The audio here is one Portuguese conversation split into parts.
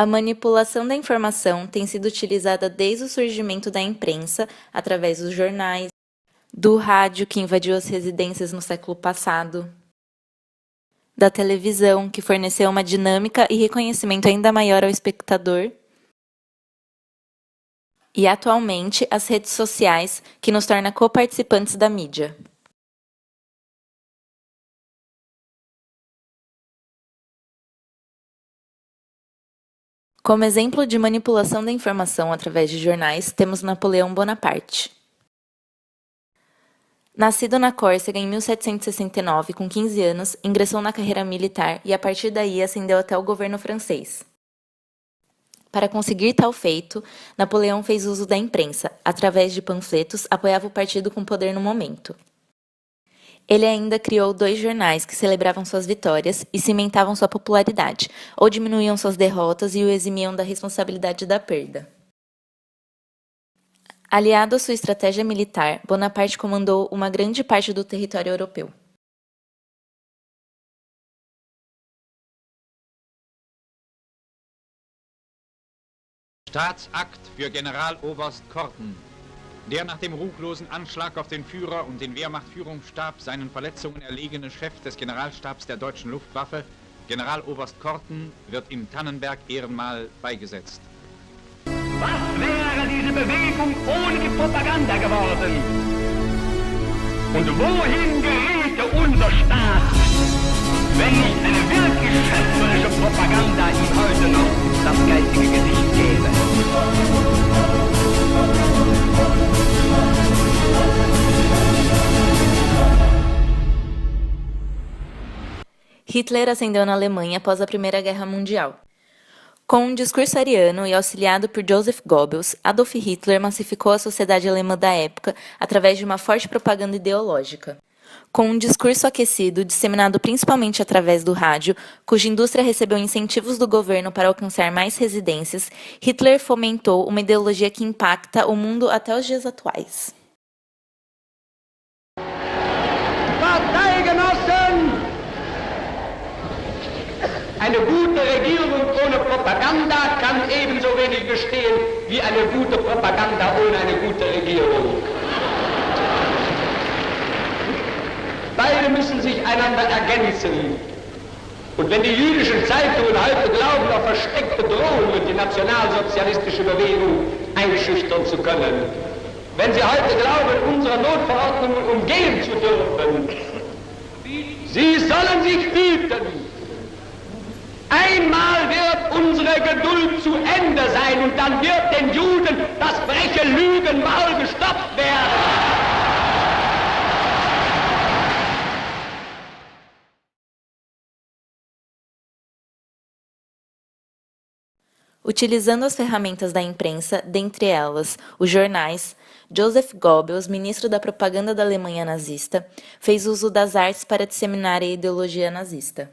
A manipulação da informação tem sido utilizada desde o surgimento da imprensa, através dos jornais, do rádio, que invadiu as residências no século passado, da televisão, que forneceu uma dinâmica e reconhecimento ainda maior ao espectador, e, atualmente, as redes sociais, que nos torna coparticipantes da mídia. Como exemplo de manipulação da informação através de jornais, temos Napoleão Bonaparte. Nascido na Córcega em 1769, com 15 anos, ingressou na carreira militar e, a partir daí, ascendeu até o governo francês. Para conseguir tal feito, Napoleão fez uso da imprensa. Através de panfletos, apoiava o partido com poder no momento. Ele ainda criou 2 jornais que celebravam suas vitórias e cimentavam sua popularidade, ou diminuíam suas derrotas e o eximiam da responsabilidade da perda. Aliado à sua estratégia militar, Bonaparte comandou uma grande parte do território europeu. Staatsakt für Generaloberst Korten, der nach dem ruchlosen Anschlag auf den Führer und den Wehrmachtführungsstab seinen Verletzungen erlegene Chef des Generalstabs der deutschen Luftwaffe, Generaloberst Korten, wird im Tannenberg-Ehrenmal beigesetzt. Was wäre diese Bewegung ohne die Propaganda geworden? Und wohin geriete unser Staat, wenn nicht eine wirklich schöpferische Propaganda ihm heute noch das geistige Gesicht gäbe? Hitler ascendeu na Alemanha após a Primeira Guerra Mundial. Com um discurso ariano e auxiliado por Joseph Goebbels, Adolf Hitler massificou a sociedade alemã da época através de uma forte propaganda ideológica. Com um discurso aquecido, disseminado principalmente através do rádio, cuja indústria recebeu incentivos do governo para alcançar mais residências, Hitler fomentou uma ideologia que impacta o mundo até os dias atuais. Parteigenossen! Eine gute Regierung ohne Propaganda kann ebenso wenig bestehen wie eine gute Propaganda ohne eine gute Regierung. Beide müssen sich einander ergänzen. Und wenn die jüdischen Zeitungen heute glauben, auf versteckte Drohungen die nationalsozialistische Bewegung einschüchtern zu können, wenn sie heute glauben, unsere Notverordnungen umgehen zu dürfen, sie sollen sich hüten. Einmal wird unsere Geduld zu Ende sein und dann wird den Juden das freche Lügenmaul gestopft werden. Utilizando as ferramentas da imprensa, dentre elas os jornais, Joseph Goebbels, ministro da propaganda da Alemanha nazista, fez uso das artes para disseminar a ideologia nazista.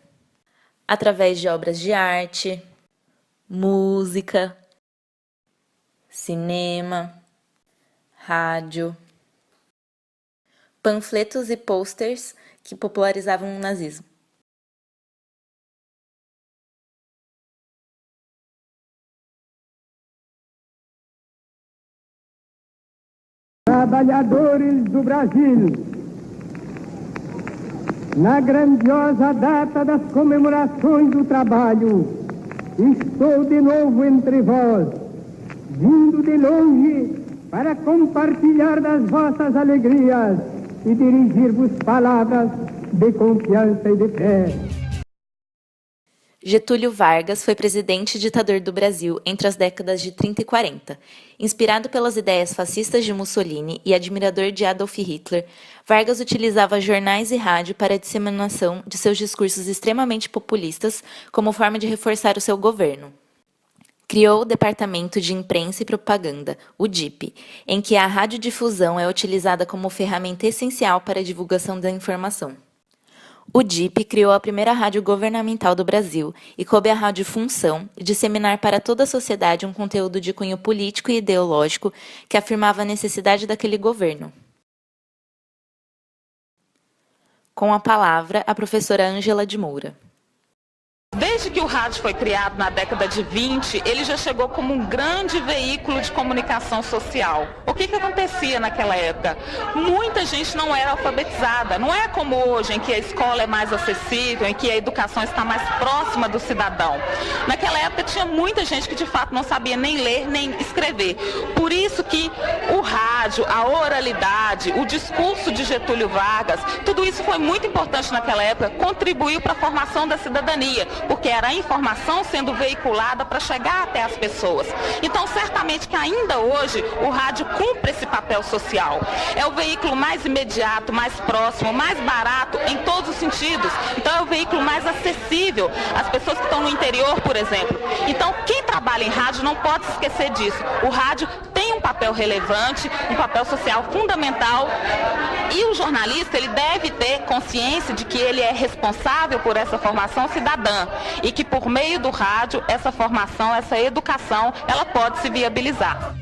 Através de obras de arte, música, cinema, rádio, panfletos e posters que popularizavam o nazismo. Trabalhadores do Brasil, na grandiosa data das comemorações do trabalho, estou de novo entre vós, vindo de longe para compartilhar das vossas alegrias e dirigir-vos palavras de confiança e de fé. Getúlio Vargas foi presidente e ditador do Brasil entre as décadas de 30 e 40. Inspirado pelas ideias fascistas de Mussolini e admirador de Adolf Hitler, Vargas utilizava jornais e rádio para a disseminação de seus discursos extremamente populistas como forma de reforçar o seu governo. Criou o Departamento de Imprensa e Propaganda, o DIP, em que a radiodifusão é utilizada como ferramenta essencial para a divulgação da informação. O DIP criou a primeira rádio governamental do Brasil e coube à rádio função de disseminar para toda a sociedade um conteúdo de cunho político e ideológico que afirmava a necessidade daquele governo. Com a palavra, a professora Ângela de Moura. Desde que o rádio foi criado na década de 20, ele já chegou como um grande veículo de comunicação social. O que acontecia naquela época? Muita gente não era alfabetizada. Não é como hoje, em que a escola é mais acessível, em que a educação está mais próxima do cidadão. Naquela época tinha muita gente que de fato não sabia nem ler nem escrever. Por isso que o rádio, a oralidade, o discurso de Getúlio Vargas, tudo isso foi muito importante naquela época, contribuiu para a formação da cidadania, porque era a informação sendo veiculada para chegar até as pessoas. Então, certamente que ainda hoje o rádio cumpre esse papel social. É o veículo mais imediato, mais próximo, mais barato em todos os sentidos. Então, é o veículo mais acessível às pessoas que estão no interior, por exemplo. Então, quem trabalha em rádio não pode se esquecer disso. O rádio tem um papel relevante, um papel social fundamental, e o jornalista ele deve ter consciência de que ele é responsável por essa formação cidadã e que por meio do rádio essa formação, essa educação, ela pode se viabilizar.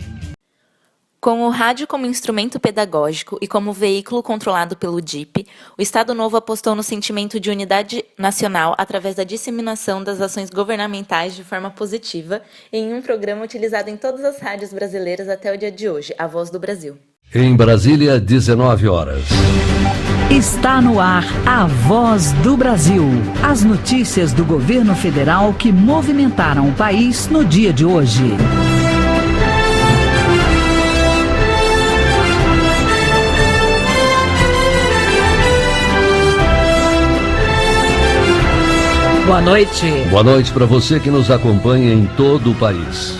Com o rádio como instrumento pedagógico e como veículo controlado pelo DIP, o Estado Novo apostou no sentimento de unidade nacional através da disseminação das ações governamentais de forma positiva em um programa utilizado em todas as rádios brasileiras até o dia de hoje, A Voz do Brasil. Em Brasília, 19 horas. Está no ar A Voz do Brasil. As notícias do governo federal que movimentaram o país no dia de hoje. Boa noite. Boa noite para você que nos acompanha em todo o país.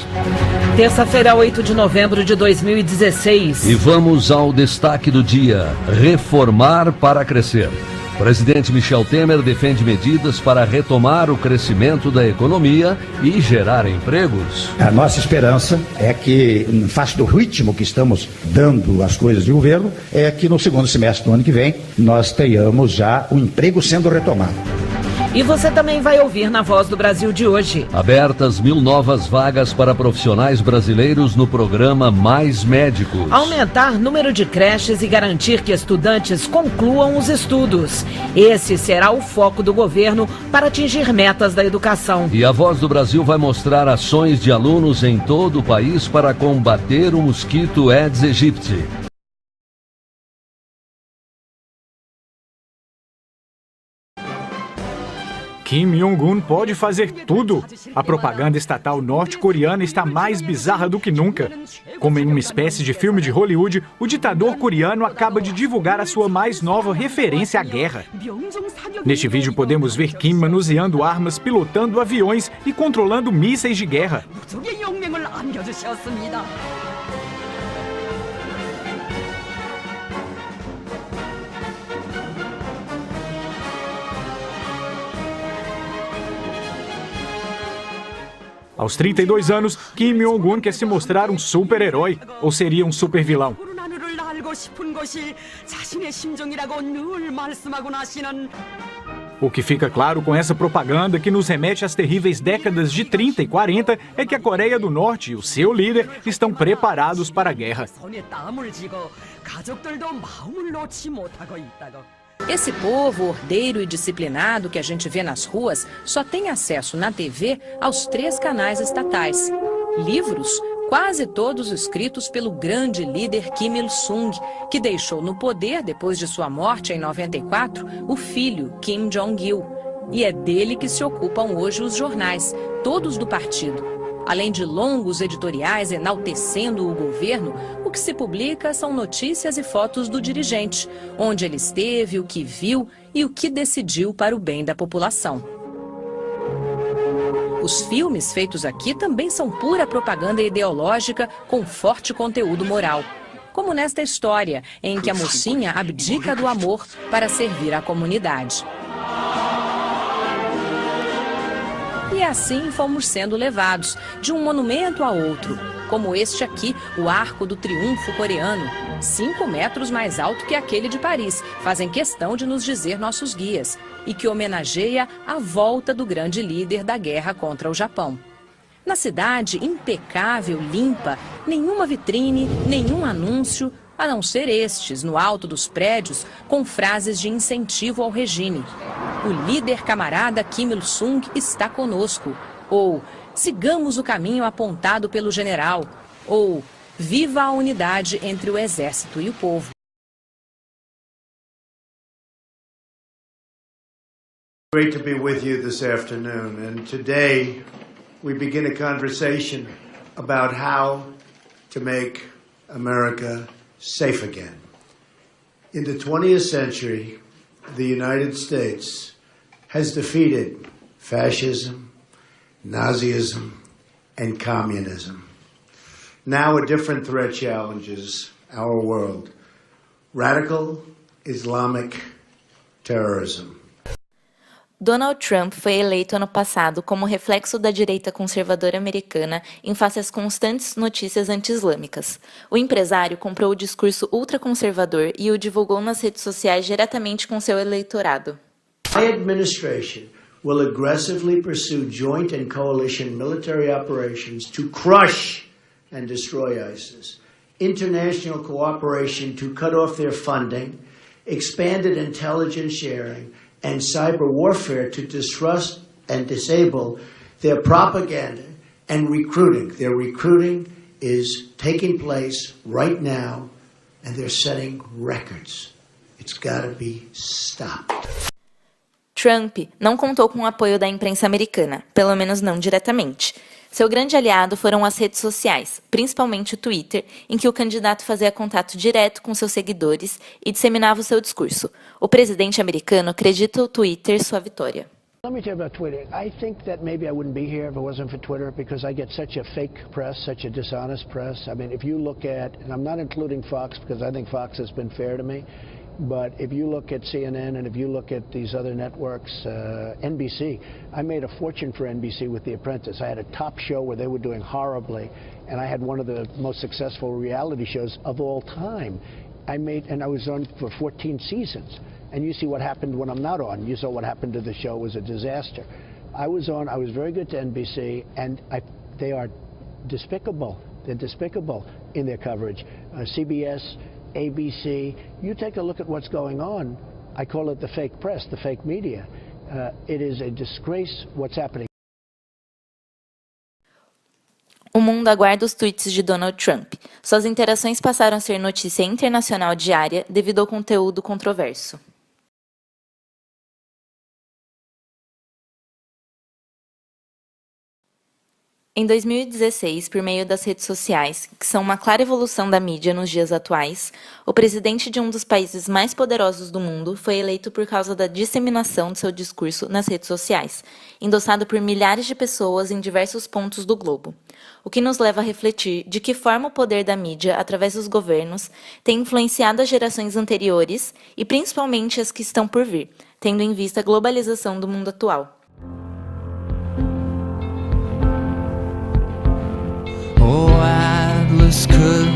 Terça-feira, 8 de novembro de 2016. E vamos ao destaque do dia: reformar para crescer. O presidente Michel Temer defende medidas para retomar o crescimento da economia e gerar empregos. A nossa esperança é que, em face do ritmo que estamos dando às coisas de governo, é que no segundo semestre do ano que vem nós tenhamos já o emprego sendo retomado. E você também vai ouvir na Voz do Brasil de hoje. Abertas 1.000 novas vagas para profissionais brasileiros no programa Mais Médicos. Aumentar número de creches e garantir que estudantes concluam os estudos. Esse será o foco do governo para atingir metas da educação. E a Voz do Brasil vai mostrar ações de alunos em todo o país para combater o mosquito Aedes aegypti. Kim Jong-un pode fazer tudo. A propaganda estatal norte-coreana está mais bizarra do que nunca. Como em uma espécie de filme de Hollywood, o ditador coreano acaba de divulgar a sua mais nova referência à guerra. Neste vídeo podemos ver Kim manuseando armas, pilotando aviões e controlando mísseis de guerra. Aos 32 anos, Kim Jong-un quer se mostrar um super-herói, ou seria um super-vilão? O que fica claro com essa propaganda, que nos remete às terríveis décadas de 30 e 40, é que a Coreia do Norte e o seu líder estão preparados para a guerra. Esse povo ordeiro e disciplinado que a gente vê nas ruas só tem acesso na TV aos 3 canais estatais. Livros, quase todos escritos pelo grande líder Kim Il-sung, que deixou no poder, depois de sua morte em 94, o filho Kim Jong-il. E é dele que se ocupam hoje os jornais, todos do partido. Além de longos editoriais enaltecendo o governo, o que se publica são notícias e fotos do dirigente, onde ele esteve, o que viu e o que decidiu para o bem da população. Os filmes feitos aqui também são pura propaganda ideológica com forte conteúdo moral. Como nesta história, em que a mocinha abdica do amor para servir à comunidade. E assim fomos sendo levados, de um monumento a outro, como este aqui, o Arco do Triunfo coreano, 5 metros mais alto que aquele de Paris, fazem questão de nos dizer nossos guias, e que homenageia a volta do grande líder da guerra contra o Japão. Na cidade, impecável, limpa, nenhuma vitrine, nenhum anúncio, a não ser estes, no alto dos prédios, com frases de incentivo ao regime. o líder camarada Kim Il-sung está conosco. Ou sigamos o caminho apontado pelo general. Ou viva a unidade entre o exército e o povo. Great to be with you this afternoon, and today we begin a conversation about how to make America safe again. In the 20th century, the United States has defeated fascism, Nazism, and communism. Now a different threat challenges our world: radical Islamic terrorism. Donald Trump foi eleito ano passado como reflexo da direita conservadora americana em face às constantes notícias anti-islâmicas. O empresário comprou o discurso ultraconservador e o divulgou nas redes sociais diretamente com seu eleitorado. My administration will aggressively pursue joint and coalition military operations to crush and destroy ISIS, international cooperation to cut off their funding, expanded intelligence sharing, and cyber warfare to disrupt and disable their propaganda and recruiting. Their recruiting is taking place right now, and they're setting records. It's got to be stopped. Trump não contou com o apoio da imprensa americana, pelo menos não diretamente. Seu grande aliado foram as redes sociais, principalmente o Twitter, em que o candidato fazia contato direto com seus seguidores e disseminava o seu discurso. O presidente americano acredita o Twitter sua vitória. Let me tell you about Twitter. I think that maybe I wouldn't be here if it wasn't for Twitter, because I get such a fake press, such a dishonest press. I mean, if you look at, and I'm not including Fox because I think Fox has been fair to me, but if you look at CNN and if you look at these other networks, NBC, I made a fortune for NBC with The Apprentice. I had a top show where they were doing horribly, and I had one of the most successful reality shows of all time. And I was on for 14 seasons. And you see what happened when I'm not on. You saw what happened to the show. It was a disaster. I was very good to NBC, and they are despicable. They're despicable in their coverage. CBS, ABC, you take a look at what's going on. I call it the fake press, the fake media. It is a disgrace what's happening. O mundo aguarda os tweets de Donald Trump. Suas interações passaram a ser notícia internacional diária devido ao conteúdo controverso. Em 2016, por meio das redes sociais, que são uma clara evolução da mídia nos dias atuais, o presidente de um dos países mais poderosos do mundo foi eleito por causa da disseminação de seu discurso nas redes sociais, endossado por milhares de pessoas em diversos pontos do globo. O que nos leva a refletir de que forma o poder da mídia, através dos governos, tem influenciado as gerações anteriores e principalmente as que estão por vir, tendo em vista a globalização do mundo atual. Oh, Atlas could